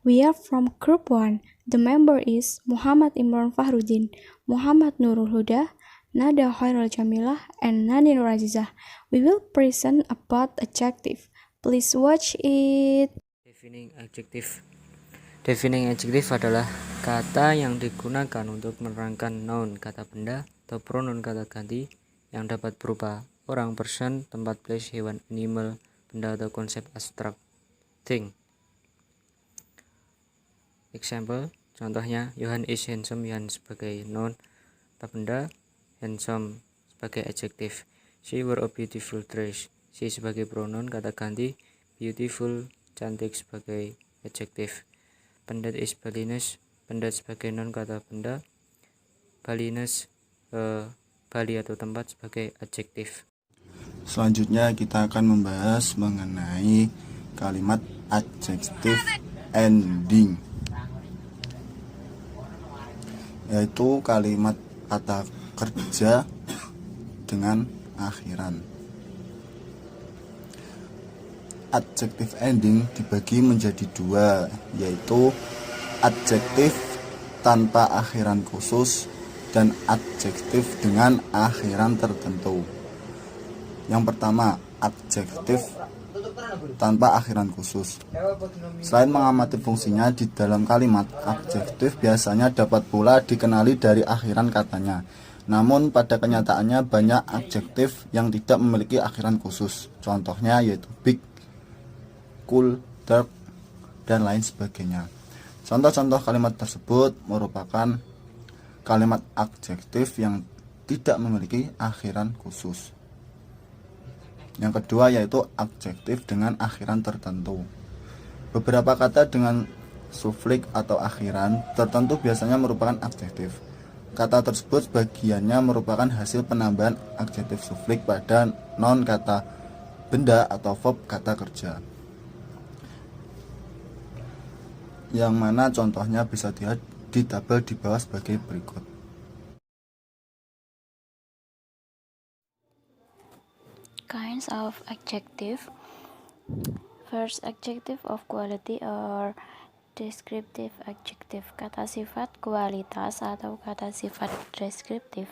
We are from Group 1. The member is Muhammad Imran Fahruddin, Muhammad Nurul Huda, Nada Khairul Jamilah, and Nani Nur Azizah. We will present about adjective. Please watch it. Defining adjective. Defining adjective adalah kata yang digunakan untuk menerangkan noun kata benda atau pronoun kata ganti yang dapat berupa orang, person, tempat, place, hewan, animal, benda atau konsep abstrak, thing. Example, contohnya Johan is handsome. Johan sebagai noun kata benda, handsome sebagai adjektif. She wore a beautiful dress. She sebagai pronoun kata ganti, beautiful cantik sebagai adjektif. Pendat is Balinese. Pendat sebagai noun kata benda, Balinese Bali atau tempat sebagai adjektif. Selanjutnya kita akan membahas mengenai kalimat adjective ending, yaitu kalimat kata kerja dengan akhiran. Adjective ending dibagi menjadi dua, yaitu adjektif tanpa akhiran khusus dan adjektif dengan akhiran tertentu. Yang pertama, adjektif tanpa akhiran khusus. Selain mengamati fungsinya di dalam kalimat, adjektif biasanya dapat pula dikenali dari akhiran katanya. Namun pada kenyataannya banyak adjektif yang tidak memiliki akhiran khusus. Contohnya yaitu big, cool, dark, dan lain sebagainya. Contoh-contoh kalimat tersebut merupakan kalimat adjektif yang tidak memiliki akhiran khusus. Yang kedua yaitu adjektif dengan akhiran tertentu. Beberapa kata dengan suflik atau akhiran tertentu biasanya merupakan adjektif. Kata tersebut sebagiannya merupakan hasil penambahan adjektif suflik pada non kata benda atau verb kata kerja. Yang mana contohnya bisa dilihat di tabel di bawah sebagai berikut. Kinds of adjective. First, adjective of quality or descriptive adjective. Kata sifat kualitas atau kata sifat deskriptif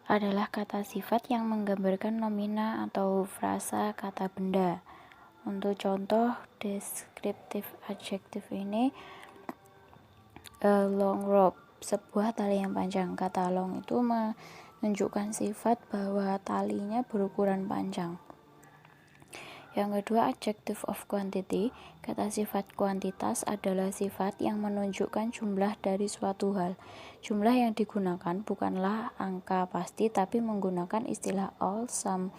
adalah kata sifat yang menggambarkan nomina atau frasa kata benda. Untuk contoh deskriptif adjektif ini, a long rope, sebuah tali yang panjang. Kata long itu menunjukkan sifat bahwa talinya berukuran panjang. Yang kedua, adjective of quantity. Kata sifat kuantitas adalah sifat yang menunjukkan jumlah dari suatu hal. Jumlah yang digunakan bukanlah angka pasti, tapi menggunakan istilah all, some,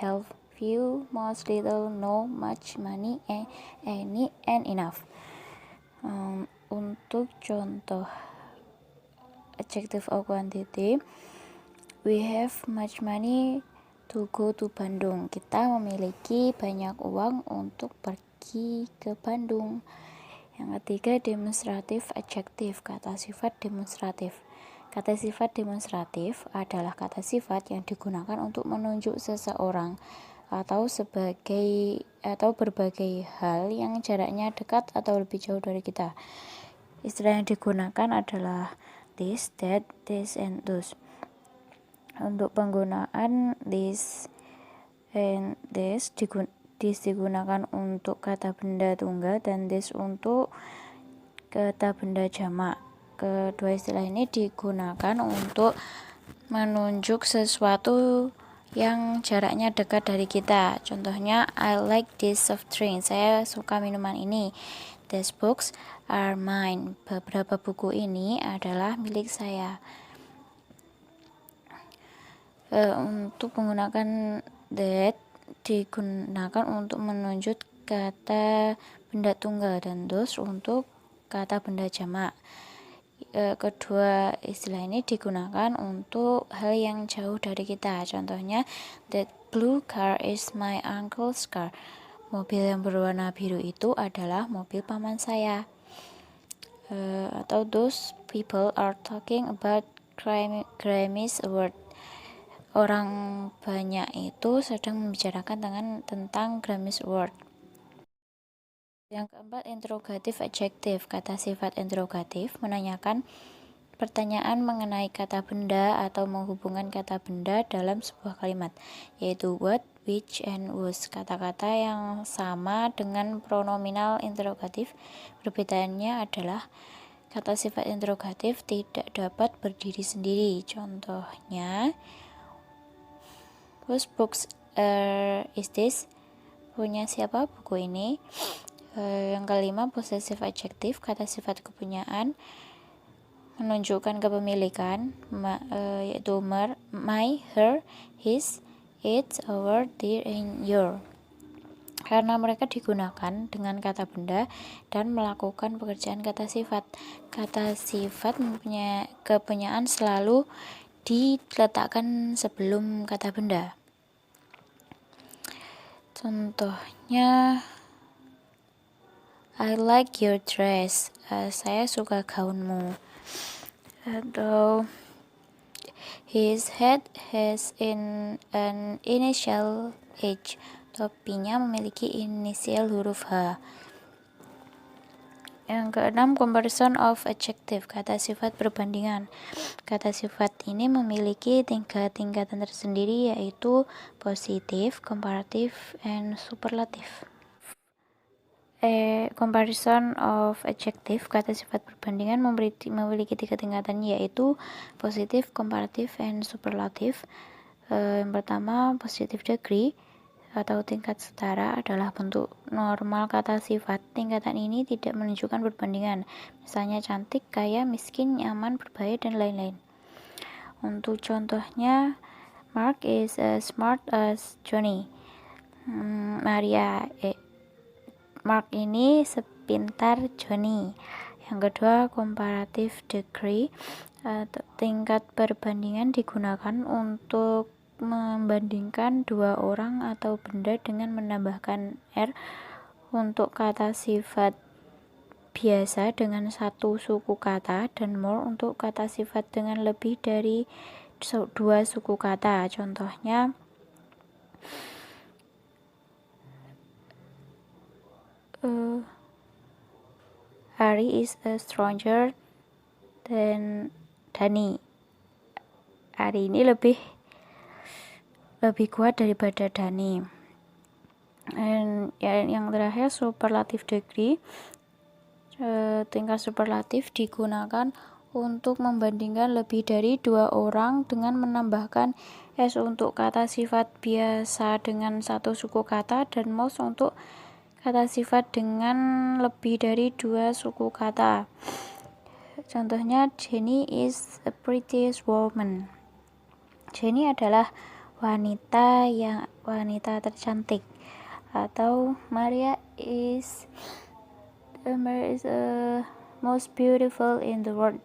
half, few, most, little, no, much, many, any, and enough. Untuk contoh adjective of quantity, we have much money to go to Bandung. Kita memiliki banyak uang untuk pergi ke Bandung. Yang ketiga, demonstrative adjective. Kata sifat demonstratif. Kata sifat demonstratif adalah kata sifat yang digunakan untuk menunjuk seseorang atau berbagai hal yang jaraknya dekat atau lebih jauh dari kita. Istilah yang digunakan adalah this, that, this, and those. Untuk penggunaan this and this digunakan untuk kata benda tunggal dan this untuk kata benda jamak. Kedua istilah ini digunakan untuk menunjuk sesuatu yang jaraknya dekat dari kita. Contohnya, I like this soft drink. Saya suka minuman ini. These books are mine. Beberapa buku ini adalah milik saya. Untuk menggunakan that digunakan untuk menunjuk kata benda tunggal dan those untuk kata benda jamak. Kedua istilah ini digunakan untuk hal yang jauh dari kita. Contohnya, that blue car is my uncle's car. Mobil yang berwarna biru itu adalah mobil paman saya. Atau those people are talking about Grammys award. Orang banyak itu sedang membicarakan tentang Grammys Award. Yang keempat, interrogative adjective. Kata sifat interrogatif menanyakan pertanyaan mengenai kata benda atau menghubungkan kata benda dalam sebuah kalimat, yaitu what, which, and whose. Kata-kata yang sama dengan pronominal interrogatif. Perbedaannya adalah kata sifat interrogatif tidak dapat berdiri sendiri. Contohnya, whose books is this? Punya siapa buku ini? Yang kelima, possessive adjective. Kata sifat kepunyaan menunjukkan kepemilikan, yaitu my, her, his, its, our, their, and your. Karena mereka digunakan dengan kata benda dan melakukan pekerjaan kata sifat. Kata sifat mempunyai kepunyaan selalu diletakkan sebelum kata benda. Contohnya, I like your dress. Saya suka gaunmu. Atau his head has an initial H. Topinya memiliki inisial huruf H. Yang keenam, comparison of adjective. Kata sifat perbandingan. Kata sifat ini memiliki tingkatan tersendiri, yaitu positif, komparatif, and superlatif. Comparison of adjective. Kata sifat perbandingan memiliki 3 tingkatan, yaitu positif, komparatif, and superlatif. Yang pertama, positive degree atau tingkat setara adalah bentuk normal kata sifat. Tingkatan ini tidak menunjukkan perbandingan, misalnya cantik, kaya, miskin, nyaman, berbahaya, dan lain-lain. Untuk contohnya, Mark is as smart as Johnny. Mark ini sepintar Johnny. Yang kedua, comparative degree. Tingkat perbandingan digunakan untuk membandingkan 2 orang atau benda dengan menambahkan R untuk kata sifat biasa dengan 1 suku kata, dan more untuk kata sifat dengan lebih dari 2 suku kata. Contohnya, Ari is a stronger than Dani. Ari ini lebih kuat daripada Dani. Dan yang terakhir, superlative degree. Tingkat superlatif digunakan untuk membandingkan lebih dari 2 orang dengan menambahkan S untuk kata sifat biasa dengan 1 suku kata, dan most untuk kata sifat dengan lebih dari 2 suku kata. Contohnya, Jenny is a prettiest woman. Jenny adalah wanita tercantik. Atau Maria is most beautiful in the world.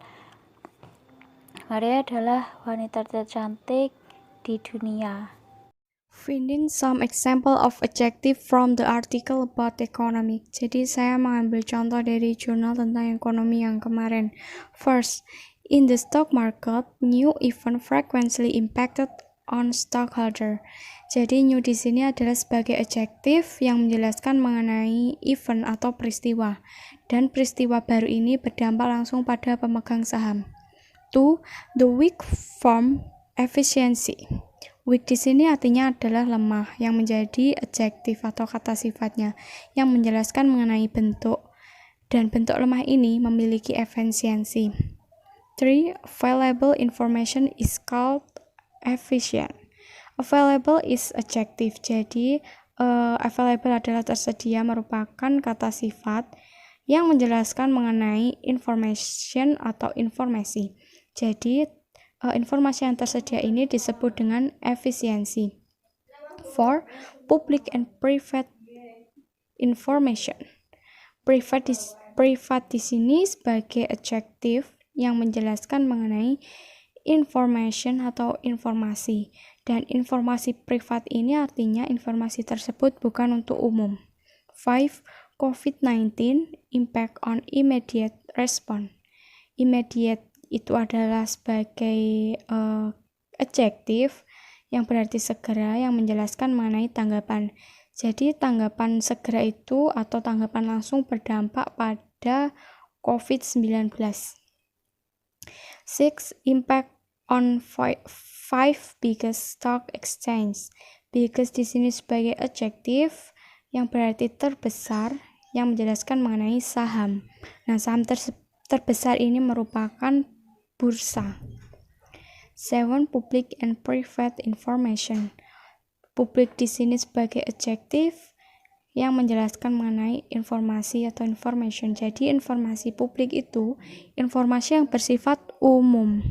Maria adalah wanita tercantik di dunia. Finding some example of adjective from the article about economy. Jadi saya mengambil contoh dari jurnal tentang ekonomi yang kemarin. First, in the stock market, new event frequently impacted on stockholder. Jadi new di sini adalah sebagai adjektif yang menjelaskan mengenai event atau peristiwa, dan peristiwa baru ini berdampak langsung pada pemegang saham. 2. The weak form efficiency. Weak di sini artinya adalah lemah, yang menjadi adjektif atau kata sifatnya yang menjelaskan mengenai bentuk, dan bentuk lemah ini memiliki efisiensi. 3. Available information is called efficient. Available is adjective, jadi available adalah tersedia merupakan kata sifat yang menjelaskan mengenai information atau informasi. Jadi informasi yang tersedia ini disebut dengan efisiensi. 4. Public and private information. Private di sini sebagai adjektif yang menjelaskan mengenai information atau informasi, dan informasi privat ini artinya informasi tersebut bukan untuk umum. 5. COVID-19 impact on immediate response. Immediate itu adalah sebagai adjektif yang berarti segera, yang menjelaskan mengenai tanggapan. Jadi tanggapan segera itu atau tanggapan langsung berdampak pada COVID-19. 6. Impact on five biggest stock exchange. Biggest di sini sebagai adjektif yang berarti terbesar yang menjelaskan mengenai saham. Nah, saham terbesar ini merupakan bursa. 7. Public and private information. Publik di sini sebagai adjektif yang menjelaskan mengenai informasi atau information. Jadi informasi publik itu informasi yang bersifat umum.